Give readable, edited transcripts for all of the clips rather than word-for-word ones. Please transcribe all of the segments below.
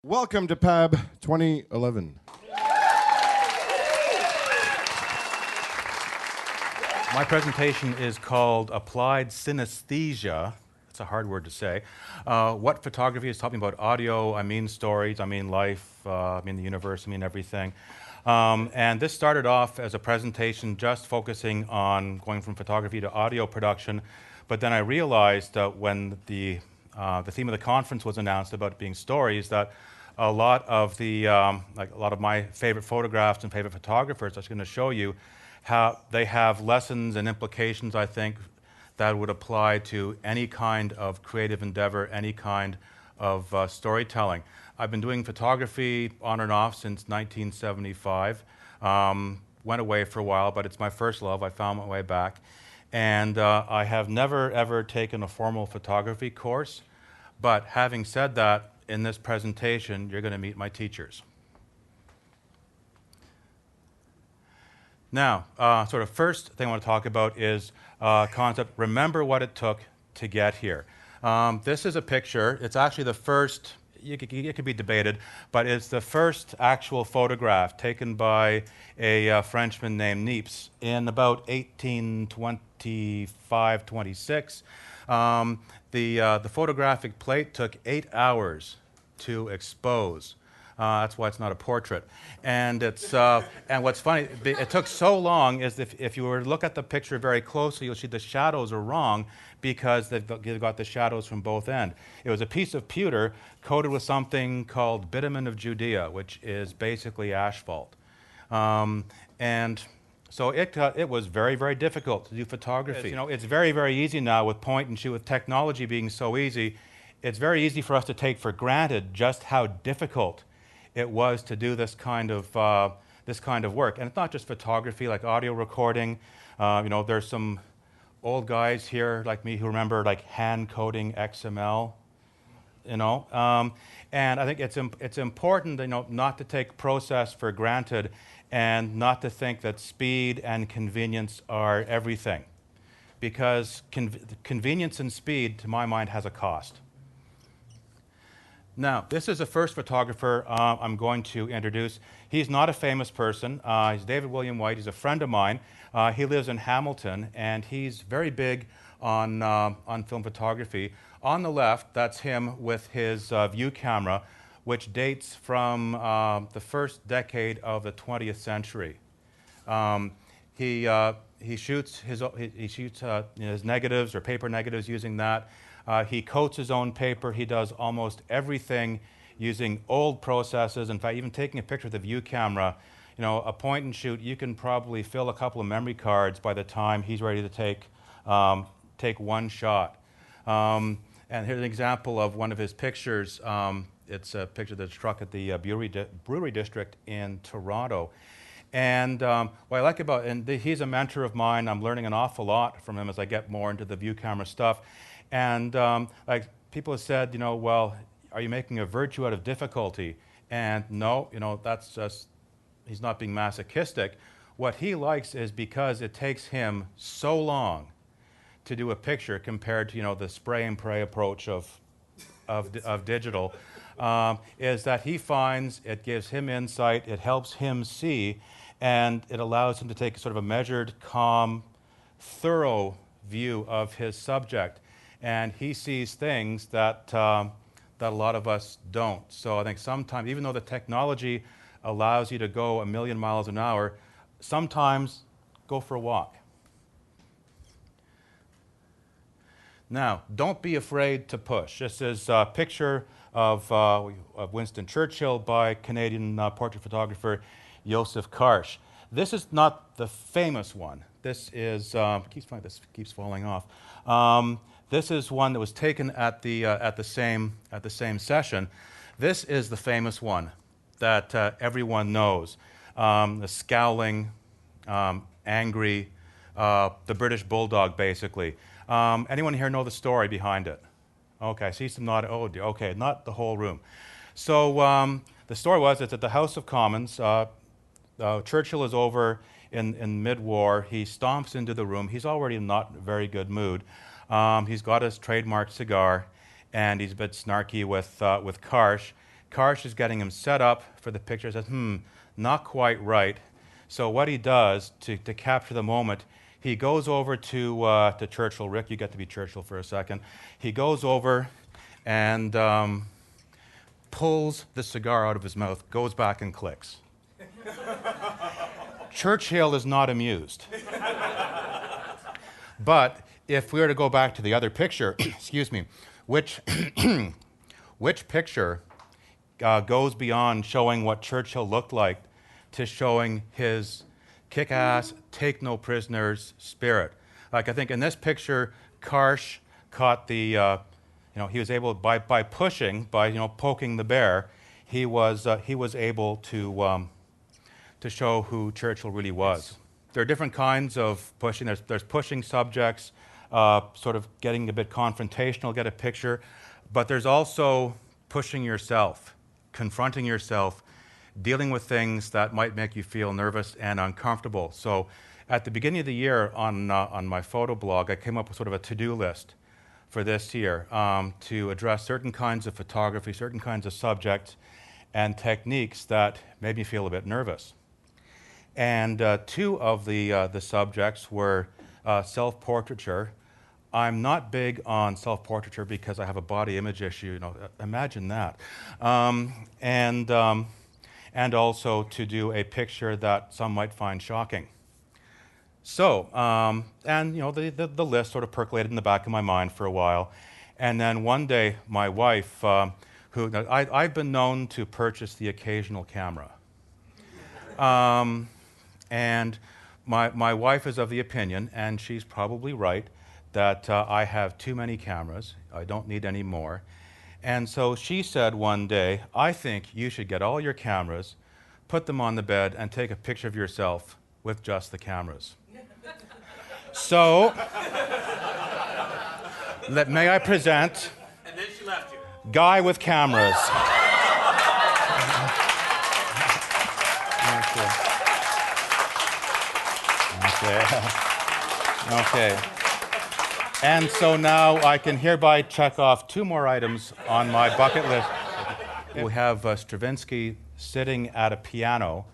Welcome to PAB 2011. My presentation is called Applied Synesthesia. It's a hard word to say. What photography has taught me about audio. I mean stories, I mean life, I mean the universe, I mean everything. And this started off as a presentation just focusing on going from photography to audio production. But then I realized that when the theme of the conference was announced about it being stories, that a lot of my favorite photographs and favorite photographers I was going to show you how they have lessons and implications, I think, that would apply to any kind of creative endeavor, any kind of storytelling. I've been doing photography on and off since 1975. Went away for a while, but it's my first love. I found my way back. And I have never, ever taken a formal photography course. But having said that, in this presentation, you're going to meet my teachers. Now, sort of first thing I want to talk about is concept, remember what it took to get here. This is a picture. It's actually the first, it could be debated, but it's the first actual photograph taken by a Frenchman named Niepce in about 1825-26. The photographic plate took 8 hours to expose. That's why it's not a portrait. And it's and what's funny, it took so long is if you were to look at the picture very closely, you'll see the shadows are wrong because they've got the shadows from both ends. It was a piece of pewter coated with something called bitumen of Judea, which is basically asphalt. And so it was very, very difficult to do photography. It's very, very easy now with point and shoot, with technology being so easy. It's very easy for us to take for granted just how difficult it was to do this kind of work. And it's not just photography, like audio recording. There's some old guys here like me who remember like hand coding XML. And I think it's important, not to take process for granted and not to think that speed and convenience are everything, because convenience and speed, to my mind, has a cost. Now, this is the first photographer I'm going to introduce. He's not a famous person. He's David William White. He's a friend of mine. He lives in Hamilton, and he's very big on film photography. On the left, that's him with his view camera, which dates from the first decade of the 20th century. He shoots his negatives or paper negatives using that. He coats his own paper. He does almost everything using old processes. In fact, even taking a picture with a view camera, a point and shoot, you can probably fill a couple of memory cards by the time he's ready to take one shot. And here's an example of one of his pictures. It's a picture that's struck at the Brewery District in Toronto. And what I like about, he's a mentor of mine. I'm learning an awful lot from him as I get more into the view camera stuff. And like people have said, well, are you making a virtue out of difficulty? And no, that's just, he's not being masochistic. What he likes is because it takes him so long to do a picture compared to, the spray and pray approach of digital, is that he finds it gives him insight, it helps him see, and it allows him to take sort of a measured, calm, thorough view of his subject. And he sees things that a lot of us don't. So I think sometimes, even though the technology allows you to go 1,000,000 miles an hour, sometimes go for a walk. Now, don't be afraid to push. This is a picture of Winston Churchill by Canadian portrait photographer Joseph Karsh. This is not the famous one. This is this keeps falling off. This is one that was taken at the same session. This is the famous one that everyone knows. The scowling, angry, the British bulldog, basically. Anyone here know the story behind it? Okay, I see some nod. Oh, okay, not the whole room. So the story was it's at the House of Commons. Churchill is over in mid-war. He stomps into the room. He's already in not a very good mood. He's got his trademark cigar, and he's a bit snarky with Karsh. Karsh is getting him set up for the picture, says, not quite right. So what he does to capture the moment, he goes over to Churchill. Rick, you get to be Churchill for a second. He goes over and pulls the cigar out of his mouth, goes back and clicks. Churchill is not amused. But if we were to go back to the other picture, excuse me, which picture goes beyond showing what Churchill looked like to showing his kick-ass, take-no-prisoners spirit? Like, I think in this picture, Karsh caught the, he was able, by pushing, by, poking the bear, he was able to show who Churchill really was. There are different kinds of pushing. There's pushing subjects, sort of getting a bit confrontational, get a picture, but there's also pushing yourself, confronting yourself, dealing with things that might make you feel nervous and uncomfortable. So at the beginning of the year on my photo blog, I came up with sort of a to-do list for this year to address certain kinds of photography, certain kinds of subjects and techniques that made me feel a bit nervous. And two of the subjects were self-portraiture. I'm not big on self-portraiture because I have a body image issue. Imagine that. And also to do a picture that some might find shocking. So, the list sort of percolated in the back of my mind for a while. And then one day, my wife, I've been known to purchase the occasional camera. And my wife is of the opinion, and she's probably right, that I have too many cameras. I don't need any more. And so she said one day, I think you should get all your cameras, put them on the bed, and take a picture of yourself with just the cameras. So, may I present and then she left you. Guy with cameras. Okay. And so now I can hereby check off 2 more items on my bucket list. We have Stravinsky sitting at a piano,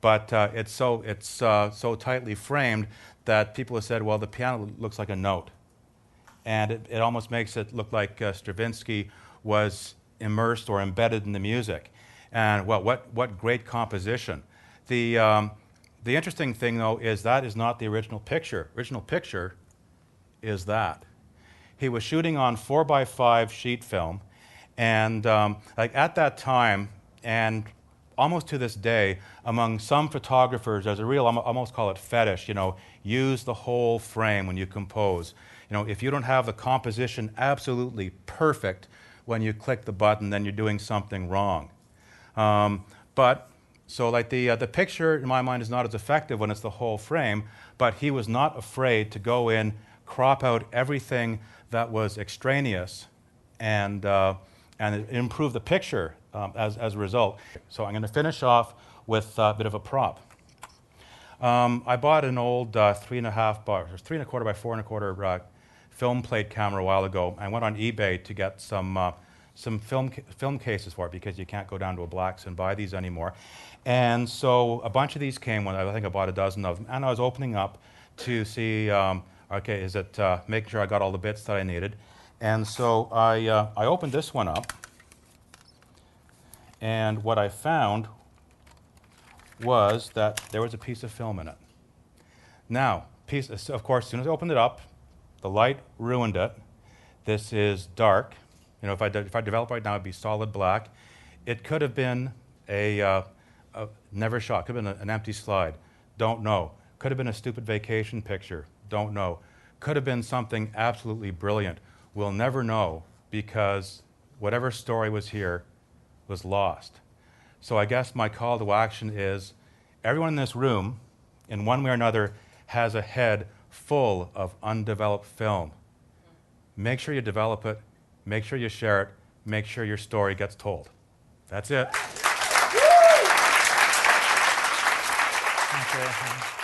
but it's so tightly framed that people have said, well, the piano looks like a note. And it almost makes it look like Stravinsky was immersed or embedded in the music. And well, what great composition. The interesting thing, though, is that is not the original picture. Original picture is that. He was shooting on 4x5 sheet film, and at that time, and almost to this day, among some photographers, there's a real, I almost call it fetish, use the whole frame when you compose. If you don't have the composition absolutely perfect when you click the button, then you're doing something wrong. So the picture, in my mind, is not as effective when it's the whole frame, but he was not afraid to go in, crop out everything that was extraneous, and improve the picture as a result. So I'm going to finish off with a bit of a prop. I bought an old 3.25 by 4.25 film plate camera a while ago. I went on eBay to get some film cases for it because you can't go down to a Blacks and buy these anymore. And so a bunch of these came when I think I bought a dozen of them, and I was opening up to see, okay, is it making sure I got all the bits that I needed. And so I opened this one up, and what I found was that there was a piece of film in it. Now, of course, as soon as I opened it up, the light ruined it. This is dark. If I develop right now, it'd be solid black. It could have been a never shot. Could have been an empty slide. Don't know. Could have been a stupid vacation picture. Don't know. Could have been something absolutely brilliant. We'll never know because whatever story was here was lost. So I guess my call to action is everyone in this room, in one way or another, has a head full of undeveloped film. Make sure you develop it. Make sure you share it. Make sure your story gets told. That's it. Okay.